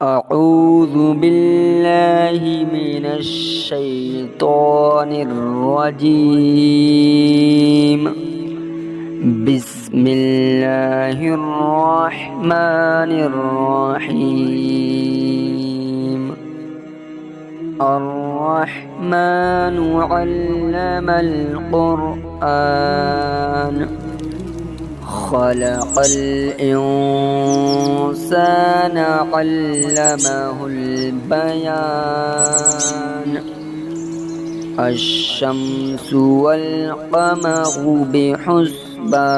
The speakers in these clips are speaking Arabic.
أعوذ بالله من الشيطان الرجيم. بسم الله الرحمن الرحيم. الرحمن علم القرآن خلق الإنسان علمه البيان. الشمس والقمر بحسبان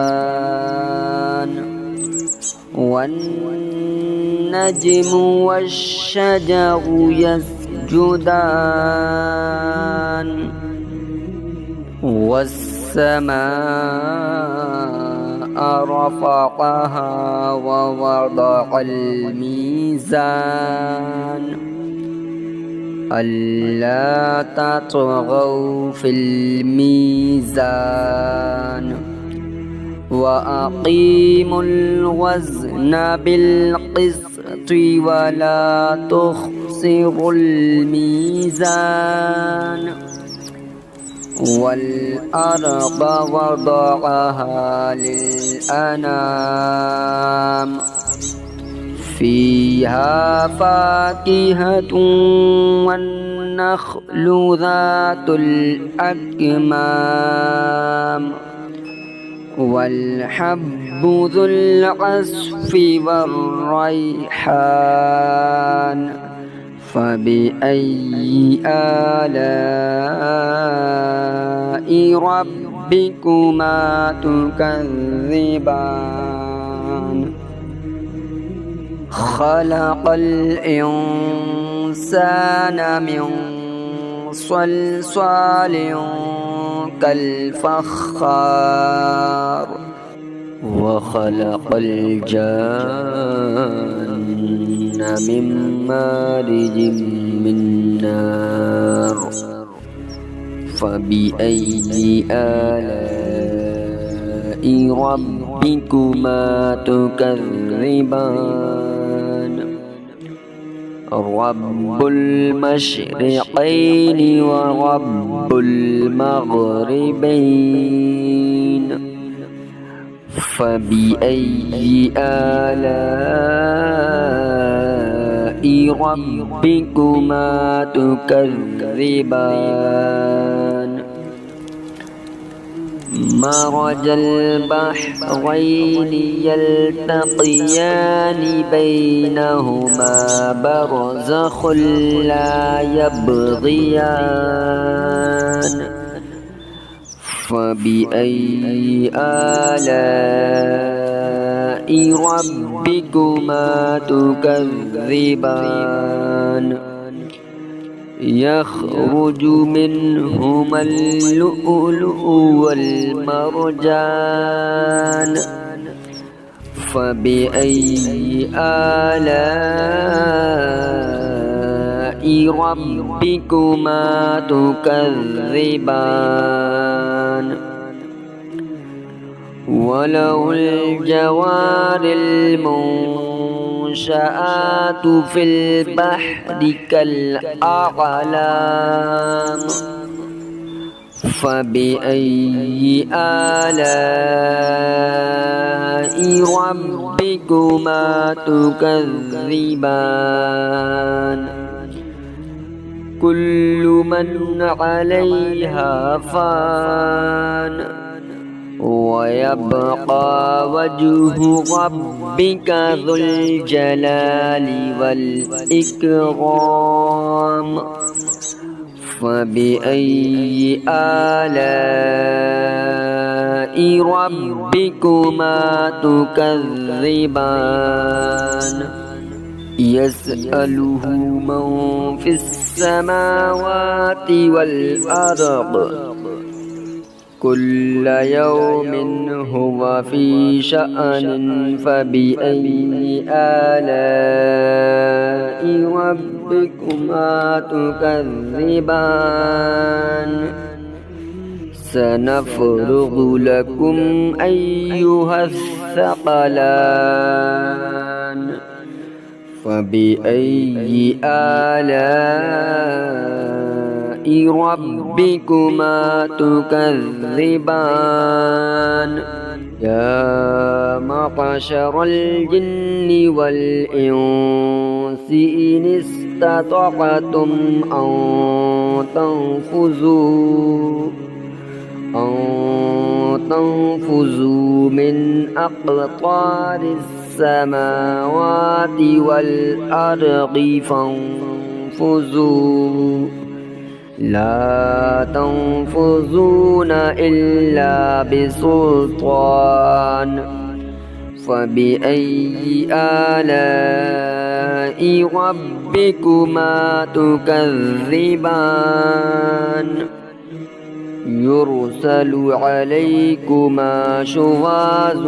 والنجم والشجر يسجدان والسماء رفعها ووضع الميزان ألا تطغوا في الميزان وأقيموا الوزن بالقسط ولا تخسروا الميزان. والأرض وضعها للأنام فيها فاكهة والنخل ذات الأكمام والحب ذو العصف والريحان. فبأي آلاء ربكما تكذبان. خلق الإنسان من صلصال كالفخار وخلق الجان من مارج من نار. فبأي آلاء ربكما تكذبان. رب المشرقين ورب المغربين. فبأي آلاء ربكما تكذبان. مرج البحرين يلتقيان بينهما برزخ لا يبغيان. فبأي آلاء ربكما تكذبان. يخرج منهما اللؤلؤ والمرجان. فبأي آلاء ربكما تكذبان. وله الجوار المنشآت في البحر كالأعلام. فبأي آلاء ربكما تكذبان. كل من عليها فان ويبقى وجه ربك ذو الجلال والإكرام. فبأي آلاء ربكما تكذبان. يسأله من في السماوات والأرض كل يوم هو في شأن. فبأي آلاء ربكما تكذبان. سنفرغ لكم أيها الثقلان فبأي آلاء ربكما تكذبان يا معشر الجن والإنس إن استطعتم أن تنفذوا من أقطار السماوات والأرض فانفذوا لا تنفذون إلا بسلطان فبأي آلاء ربكما تكذبان يرسل عليكما شواظ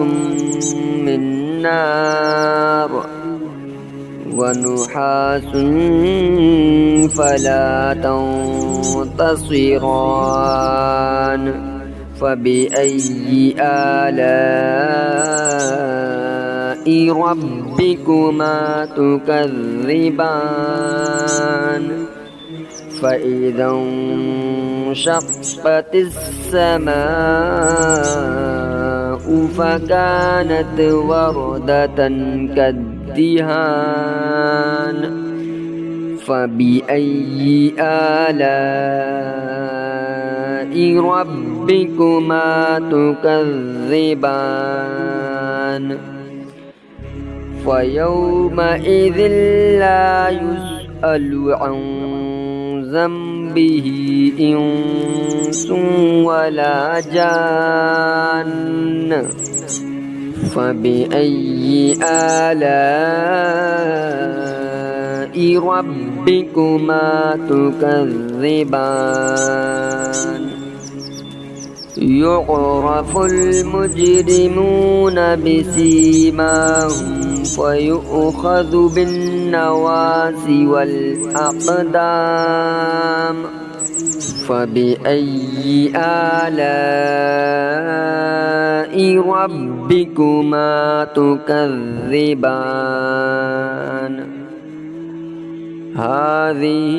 من نار ونحاس فلا تنتصران فبأي آلاء ربكما تكذبان فإذا انشقت السماء فكانت وردة كالدهان فبأي آلاء ربكما تكذبان فيومئذ لا يسأل عن ذنبه إنس ولا جان فبأي آلاء ربكما تكذبان يعرف المجرمون بسيماهم فيؤخذ بالنواصي والأقدام فبأي آلاء ربكما تكذبان هذه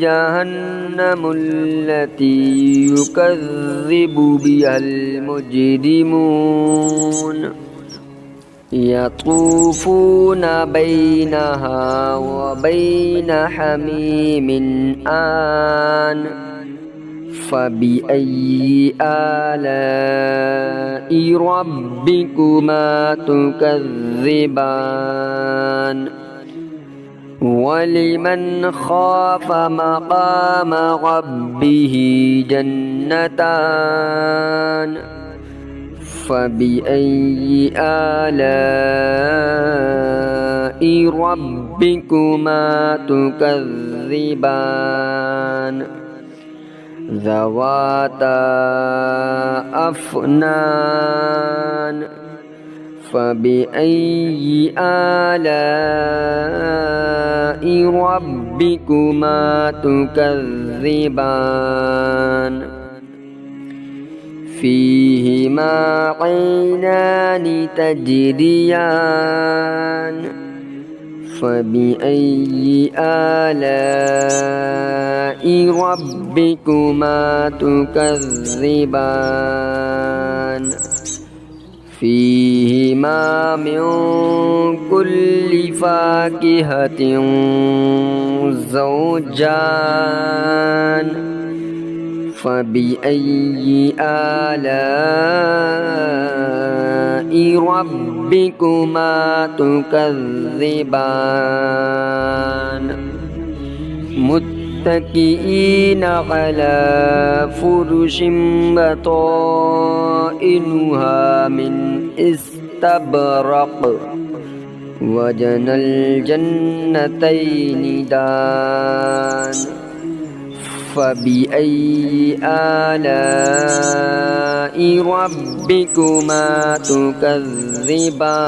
جهنم التي يكذب بها المجرمون يطوفون بينها وبين حميم آن فبأي آلاء ربكما تكذبان ولمن خاف مقام ربه جنتان فبأي آلاء ربكما تكذبان ذواتا أفنان فبأي آلاء ربكما تكذبان فيهما عينان تجريان فبأي آلاء ربكما تكذبان فيهما من كل فاكهة زوجان فبأي آلاء ربكما تكذبان متكئين على فرش بطائنها من استبرق وجنى الجنتين دان فبأي آلاء ربكما تكذبان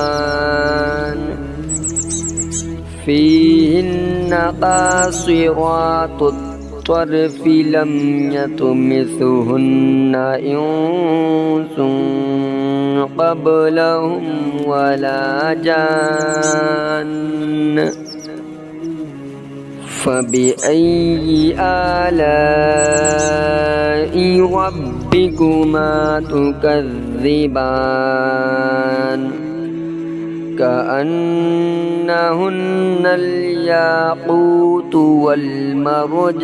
فيهن قاصرات الطرف لم يطمثهن إنس قبلهم ولا جان فبأي آلاء ربكما تكذبان كأنهن الياقوت والمرجان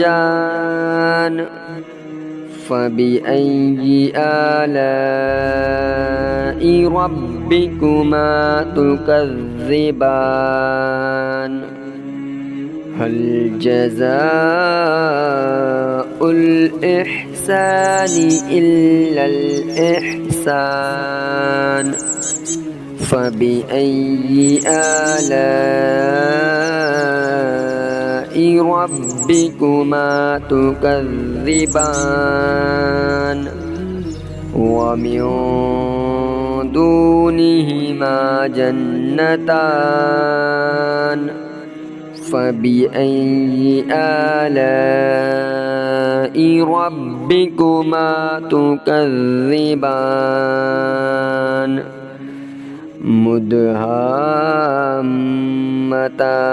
فبأي آلاء ربكما تكذبان هل جزاء الإحسان إلا الإحسان فبأي آلاء ربكما تكذبان ومن دونهما جنتان فبأي آلاء ربكما تكذبان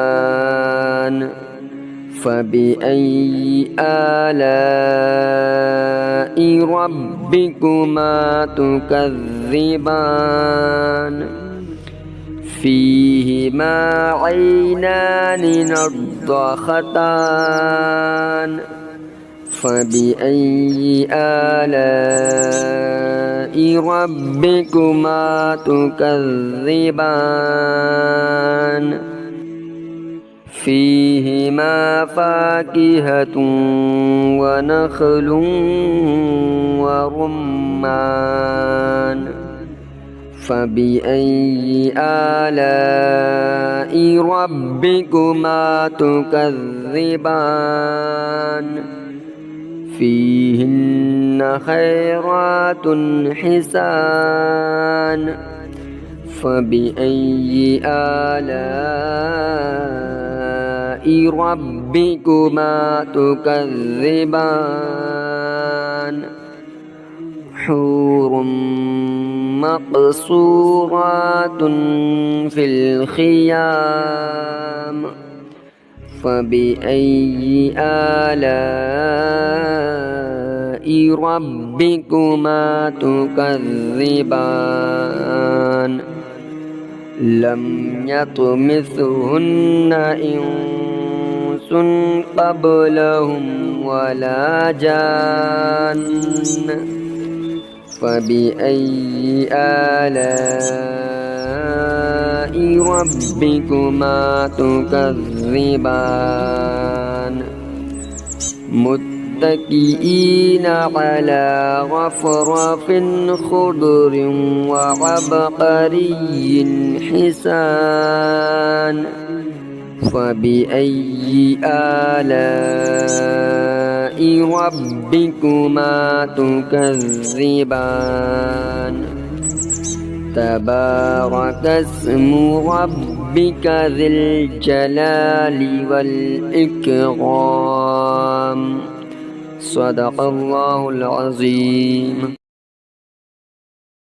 مدهامتان فبأي آلاء ربكما تكذبان فيهما عينان نضختان فبأي آلاء ربكما تكذبان فيهما فاكهة ونخل ورمان فبأي آلاء ربكما تكذبان فيهن خيرات حسان فبأي آلاء ربكما تكذبان حور مقصورات في الخيام فبأي آلاء ربكما تكذبان لم يطمثهن إنس قبلهم ولا جان فبأي آلاء ربكما تكذبان متكئين على رفرف خضر وعبقري حسان فبأي آلاء ربكما تكذبان تبارك اسم ربك ذي الجلال والإكرام صدق الله العظيم.